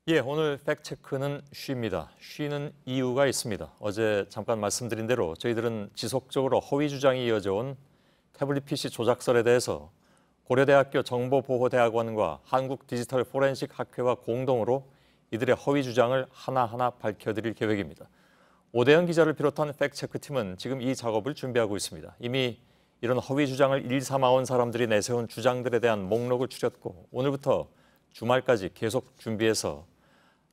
예, 오늘 팩트체크는 쉬입니다. 쉬는 이유가 있습니다. 어제 잠깐 말씀드린 대로 저희들은 지속적으로 허위 주장이 이어져온 태블릿 PC 조작설에 대해서 고려대학교 정보보호대학원과 한국디지털포렌식학회와 공동으로 이들의 허위 주장을 하나하나 밝혀드릴 계획입니다. 오대영 기자를 비롯한 팩트체크팀은 지금 이 작업을 준비하고 있습니다. 이미 이런 허위 주장을 일삼아온 사람들이 내세운 주장들에 대한 목록을 추렸고 오늘부터 주말까지 계속 준비해서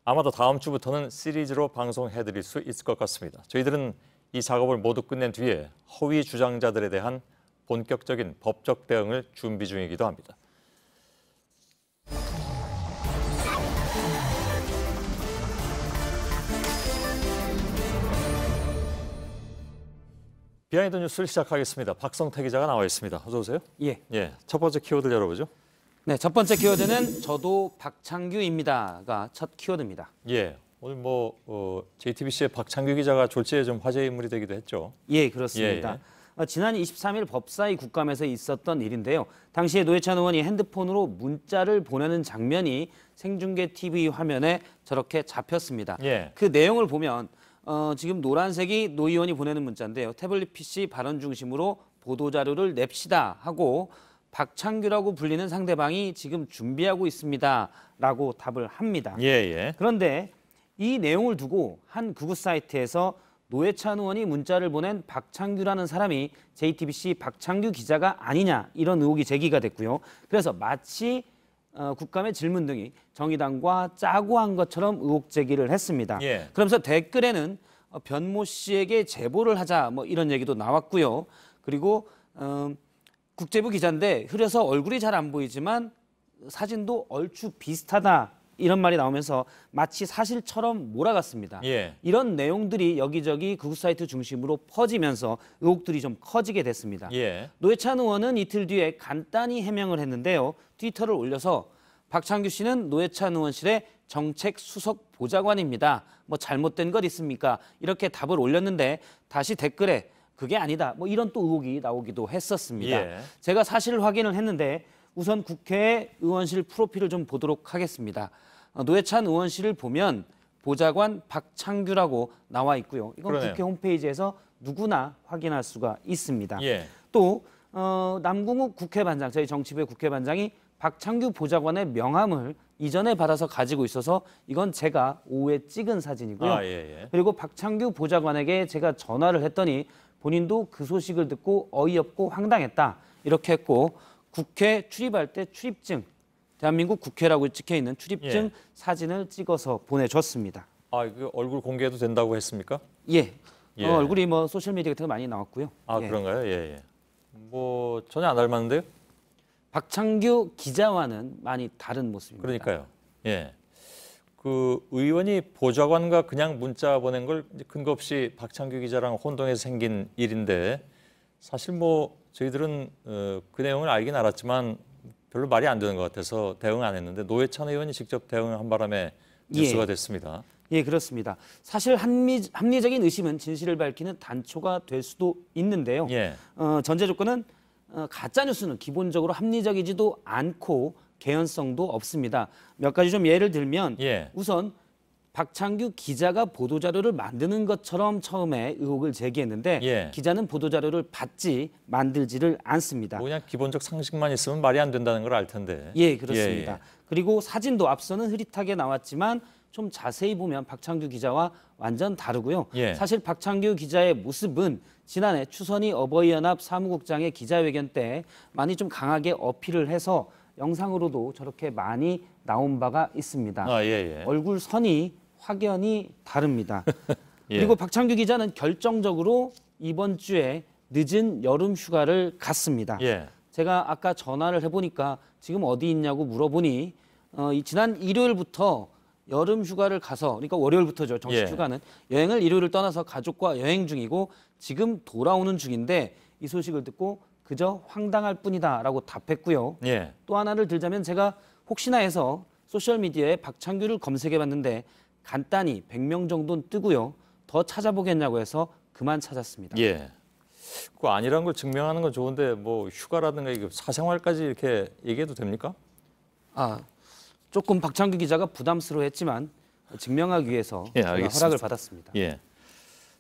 아마도 다음 주부터는 시리즈로 방송해드릴 수 있을 것 같습니다. 저희들은 이 작업을 모두 끝낸 뒤에 허위 주장자들에 대한 본격적인 법적 대응을 준비 중이기도 합니다. 비하인드 뉴스를 시작하겠습니다. 박성태 기자가 나와 있습니다. 어서 오세요. 예. 첫 번째 키워드 열어보죠. 네, 첫 번째 키워드는 저도 박창규입니다가 첫 키워드입니다. 예. 오늘 JTBC의 박창규 기자가 졸지에 좀 화제 인물이 되기도 했죠. 예, 그렇습니다. 지난 23일 법사위 국감에서 있었던 일인데요. 당시에 노회찬 의원이 핸드폰으로 문자를 보내는 장면이 생중계 TV 화면에 저렇게 잡혔습니다. 예. 그 내용을 보면 지금 노란색이 노 의원이 보내는 문자인데요. 태블릿 PC 발언 중심으로 보도자료를 냅시다 하고 박창규라고 불리는 상대방이 지금 준비하고 있습니다라고 답을 합니다. 예. 그런데 이 내용을 두고 한 극우 사이트에서 노회찬 의원이 문자를 보낸 박창규라는 사람이 JTBC 박창규 기자가 아니냐 이런 의혹이 제기가 됐고요. 그래서 마치 국감의 질문 등이 정의당과 짜고 한 것처럼 의혹 제기를 했습니다. 예. 그러면서 댓글에는 변모 씨에게 제보를 하자 뭐 이런 얘기도 나왔고요. 그리고 국제부 기자인데 흐려서 얼굴이 잘 안 보이지만 사진도 얼추 비슷하다 이런 말이 나오면서 마치 사실처럼 몰아갔습니다. 예. 이런 내용들이 여기저기 극우 사이트 중심으로 퍼지면서 의혹들이 좀 커지게 됐습니다. 예. 노회찬 의원은 이틀 뒤에 간단히 해명을 했는데요. 트위터를 올려서 박창규 씨는 노회찬 의원실의 정책 수석 보좌관입니다. 뭐 잘못된 것 있습니까? 이렇게 답을 올렸는데 다시 댓글에 그게 아니다. 뭐 이런 또 의혹이 나오기도 했었습니다. 예. 제가 사실 확인을 했는데 우선 국회 의원실 프로필을 좀 보도록 하겠습니다. 노회찬 의원실을 보면 보좌관 박창규라고 나와 있고요. 이건 그러네요. 국회 홈페이지에서 누구나 확인할 수가 있습니다. 예. 또 남궁욱 국회반장, 저희 정치부의 국회반장이 박창규 보좌관의 명함을 이전에 받아서 가지고 있어서 이건 제가 오후에 찍은 사진이고요. 예. 그리고 박창규 보좌관에게 제가 전화를 했더니 본인도 그 소식을 듣고 어이없고 황당했다 이렇게 했고 국회 출입할 때 출입증, 대한민국 국회라고 찍혀있는 출입증 예. 사진을 찍어서 보내줬습니다. 그 얼굴 공개도 된다고 했습니까? 예. 예. 얼굴이 뭐 소셜미디어 같은 거 많이 나왔고요. 예. 그런가요? 예. 뭐 전혀 안 닮았는데요? 박창규 기자와는 많이 다른 모습입니다. 그러니까요. 예. 그 의원이 보좌관과 그냥 문자 보낸 걸 근거 없이 박창규 기자랑 혼동해서 생긴 일인데 사실 뭐 저희들은 그 내용을 알긴 알았지만 별로 말이 안 되는 것 같아서 대응 안 했는데 노회찬 의원이 직접 대응을 한 바람에 뉴스가 됐습니다. 예, 그렇습니다. 사실 합리적인 의심은 진실을 밝히는 단초가 될 수도 있는데요. 예. 전제 조건은 가짜 뉴스는 기본적으로 합리적이지도 않고 개연성도 없습니다. 몇 가지 좀 예를 들면 예. 우선 박창규 기자가 보도자료를 만드는 것처럼 처음에 의혹을 제기했는데 예. 기자는 보도자료를 받지 만들지를 않습니다. 그냥 기본적 상식만 있으면 말이 안 된다는 걸 알 텐데. 예, 그렇습니다. 예. 그리고 사진도 앞서는 흐릿하게 나왔지만 좀 자세히 보면 박창규 기자와 완전 다르고요. 예. 사실 박창규 기자의 모습은 지난해 추선희 어버이연합 사무국장의 기자회견 때 많이 좀 강하게 어필을 해서 영상으로도 저렇게 많이 나온 바가 있습니다. 예. 얼굴 선이 확연히 다릅니다. 예. 그리고 박창규 기자는 결정적으로 이번 주에 늦은 여름 휴가를 갔습니다. 예. 제가 아까 전화를 해보니까 지금 어디 있냐고 물어보니 지난 일요일부터 여름 휴가를 가서 그러니까 월요일부터죠. 정식 예. 휴가는 여행을 일요일을 떠나서 가족과 여행 중이고 지금 돌아오는 중인데 이 소식을 듣고 그저 황당할 뿐이다라고 답했고요. 예. 또 하나를 들자면 제가 혹시나 해서 소셜미디어에 박창규를 검색해봤는데 간단히 100명 정도는 뜨고요. 더 찾아보겠냐고 해서 그만 찾았습니다. 예. 그 아니란 걸 증명하는 건 좋은데 뭐 휴가라든가 이게 사생활까지 이렇게 얘기해도 됩니까? 조금 박창규 기자가 부담스러워했지만 증명하기 위해서 예, 제가 알겠습니다. 허락을 받았습니다. 예.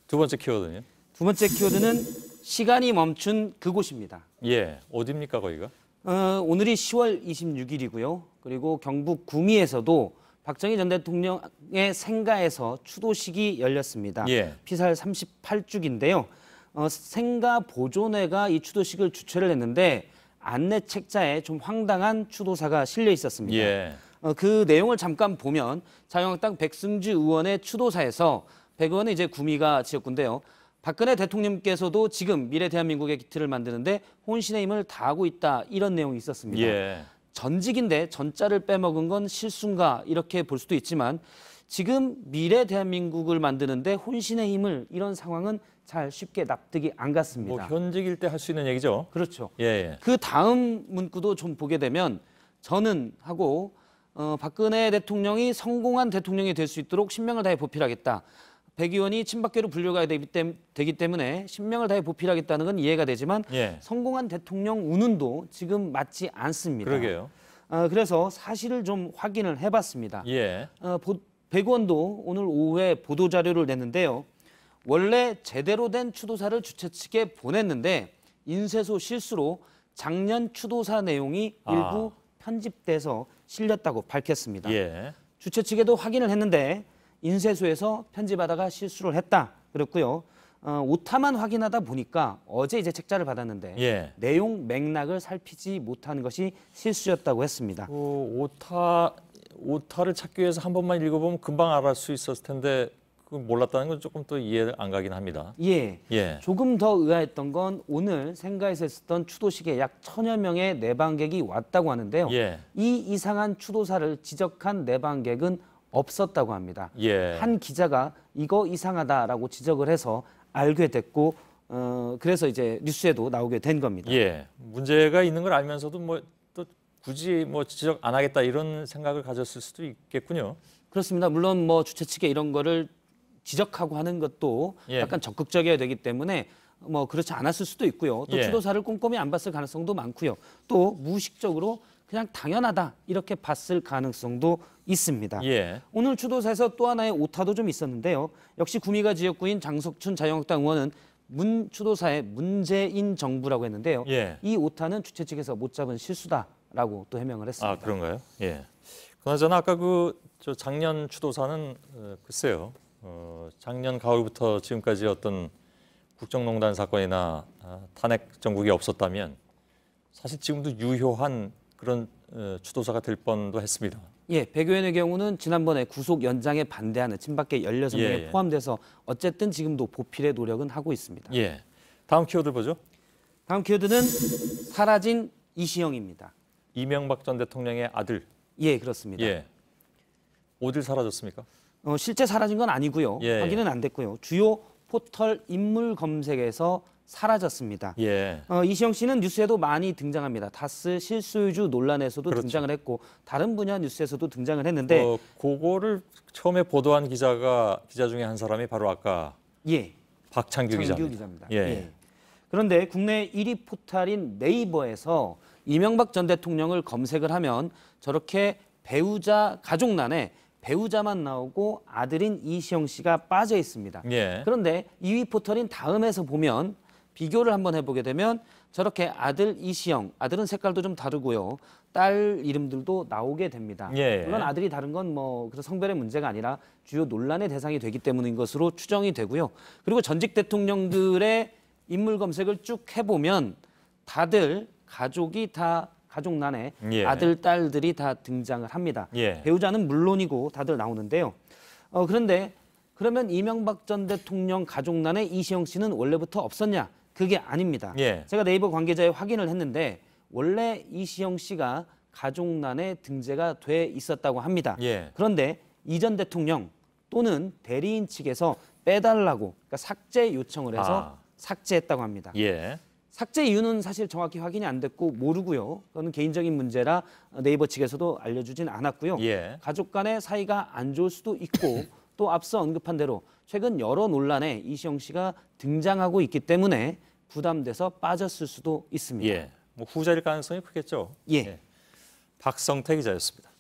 두 번째 키워드는요? 두 번째 키워드는 시간이 멈춘 그곳입니다. 예. 어디입니까 거기가? 오늘이 10월 26일이고요. 그리고 경북 구미에서도 박정희 전 대통령의 생가에서 추도식이 열렸습니다. 예. 피살 38주기인데요. 생가 보존회가 이 추도식을 주최를 했는데 안내 책자에 좀 황당한 추도사가 실려 있었습니다. 예. 그 내용을 잠깐 보면 자유한국당 백승주 의원의 추도사에서 백 의원은 이제 구미가 지역구인데요. 박근혜 대통령께서도 지금 미래 대한민국의 기틀을 만드는데 혼신의 힘을 다하고 있다 이런 내용이 있었습니다. 예. 전직인데 전자를 빼먹은 건 실수인가 이렇게 볼 수도 있지만 지금 미래 대한민국을 만드는데 혼신의 힘을 이런 상황은 잘 쉽게 납득이 안 갔습니다. 뭐 현직일 때 할 수 있는 얘기죠. 그렇죠. 예. 예. 그 다음 문구도 좀 보게 되면 저는 하고 박근혜 대통령이 성공한 대통령이 될 수 있도록 신명을 다해 보필하겠다. 백 의원이 친박계로 분류가 되기 때문에 신명을 다해 보필하겠다는 건 이해가 되지만 예. 성공한 대통령 운운도 지금 맞지 않습니다. 그러게요. 그래서 사실을 좀 확인을 해봤습니다. 예. 백 의원도 오늘 오후에 보도자료를 냈는데요. 원래 제대로 된 추도사를 주최 측에 보냈는데 인쇄소 실수로 작년 추도사 내용이 일부 편집돼서 실렸다고 밝혔습니다. 예. 주최 측에도 확인을 했는데 인쇄소에서 편집하다가 실수를 했다 그랬고요. 오타만 확인하다 보니까 어제 이제 책자를 받았는데 예. 내용 맥락을 살피지 못하는 것이 실수였다고 했습니다. 오타를 찾기 위해서 한 번만 읽어보면 금방 알을 수 있었을 텐데 그 몰랐다는 건 조금 또 이해 안 가긴 합니다. 예. 예. 조금 더 의아했던 건 오늘 생가에서 있었던 추도식에 약 1000여 명의 내방객이 왔다고 하는데요. 예. 이 이상한 추도사를 지적한 내방객은 없었다고 합니다. 예. 한 기자가 이거 이상하다라고 지적을 해서 알게 됐고 그래서 이제 뉴스에도 나오게 된 겁니다. 예. 문제가 있는 걸 알면서도 뭐 또 굳이 뭐 지적 안 하겠다 이런 생각을 가졌을 수도 있겠군요. 그렇습니다. 물론 뭐 주최 측에 이런 거를 지적하고 하는 것도 예. 약간 적극적이어야 되기 때문에 뭐 그렇지 않았을 수도 있고요. 또 예. 추도사를 꼼꼼히 안 봤을 가능성도 많고요. 또 무의식적으로 그냥 당연하다 이렇게 봤을 가능성도 있습니다. 예. 오늘 추도사에서 또 하나의 오타도 좀 있었는데요. 역시 구미가 지역구인 장석춘 자유한국당 의원은 문 추도사의 문재인 정부라고 했는데요. 예. 이 오타는 주최 측에서 못 잡은 실수다라고 또 해명을 했습니다. 아 그런가요? 예. 그나저나 아까 저 작년 추도사는 글쎄요. 작년 가을부터 지금까지 어떤 국정농단 사건이나 탄핵 정국이 없었다면 사실 지금도 유효한 그런 추도사가 될 뻔도 했습니다. 예, 백 의원의 경우는 지난번에 구속 연장에 반대하는 친박계 16명에 예. 포함돼서 어쨌든 지금도 보필의 노력은 하고 있습니다. 예. 다음 키워드 보죠. 다음 키워드는 사라진 이시영입니다. 이명박 전 대통령의 아들. 예, 그렇습니다. 예. 어딜 사라졌습니까? 실제 사라진 건 아니고요. 예. 확인은 안 됐고요. 주요 포털 인물 검색에서 사라졌습니다. 예. 이시영 씨는 뉴스에도 많이 등장합니다. 다스 실소유주 논란에서도 그렇죠. 등장을 했고 다른 분야 뉴스에서도 등장을 했는데 그거를 처음에 보도한 기자 중에 한 사람이 바로 아까 예, 박창규 기자입니다. 기자입니다. 예. 그런데 국내 1위 포털인 네이버에서 이명박 전 대통령을 검색을 하면 저렇게 배우자 가족란에 배우자만 나오고 아들인 이시영 씨가 빠져 있습니다. 예. 그런데 2위 포털인 다음에서 보면 비교를 한번 해보게 되면 저렇게 아들 이시영, 아들은 색깔도 좀 다르고요. 딸 이름들도 나오게 됩니다. 예. 물론 아들이 다른 건 뭐 성별의 문제가 아니라 주요 논란의 대상이 되기 때문인 것으로 추정이 되고요. 그리고 전직 대통령들의 인물 검색을 쭉 해보면 다들 가족이 다 가족란에 예. 아들, 딸들이 다 등장을 합니다. 예. 배우자는 물론이고 다들 나오는데요. 그런데 그러면 이명박 전 대통령 가족란에 이시영 씨는 원래부터 없었냐? 그게 아닙니다. 예. 제가 네이버 관계자에 확인을 했는데 원래 이시영 씨가 가족란에 등재가 돼 있었다고 합니다. 예. 그런데 이 전 대통령 또는 대리인 측에서 빼달라고 그러니까 삭제 요청을 해서 삭제했다고 합니다. 예. 삭제 이유는 사실 정확히 확인이 안 됐고 모르고요. 그건 개인적인 문제라 네이버 측에서도 알려주진 않았고요. 예. 가족 간의 사이가 안 좋을 수도 있고 또 앞서 언급한 대로 최근 여러 논란에 이시영 씨가 등장하고 있기 때문에 부담돼서 빠졌을 수도 있습니다. 예. 뭐 후자일 가능성이 크겠죠. 예. 박성태 기자였습니다.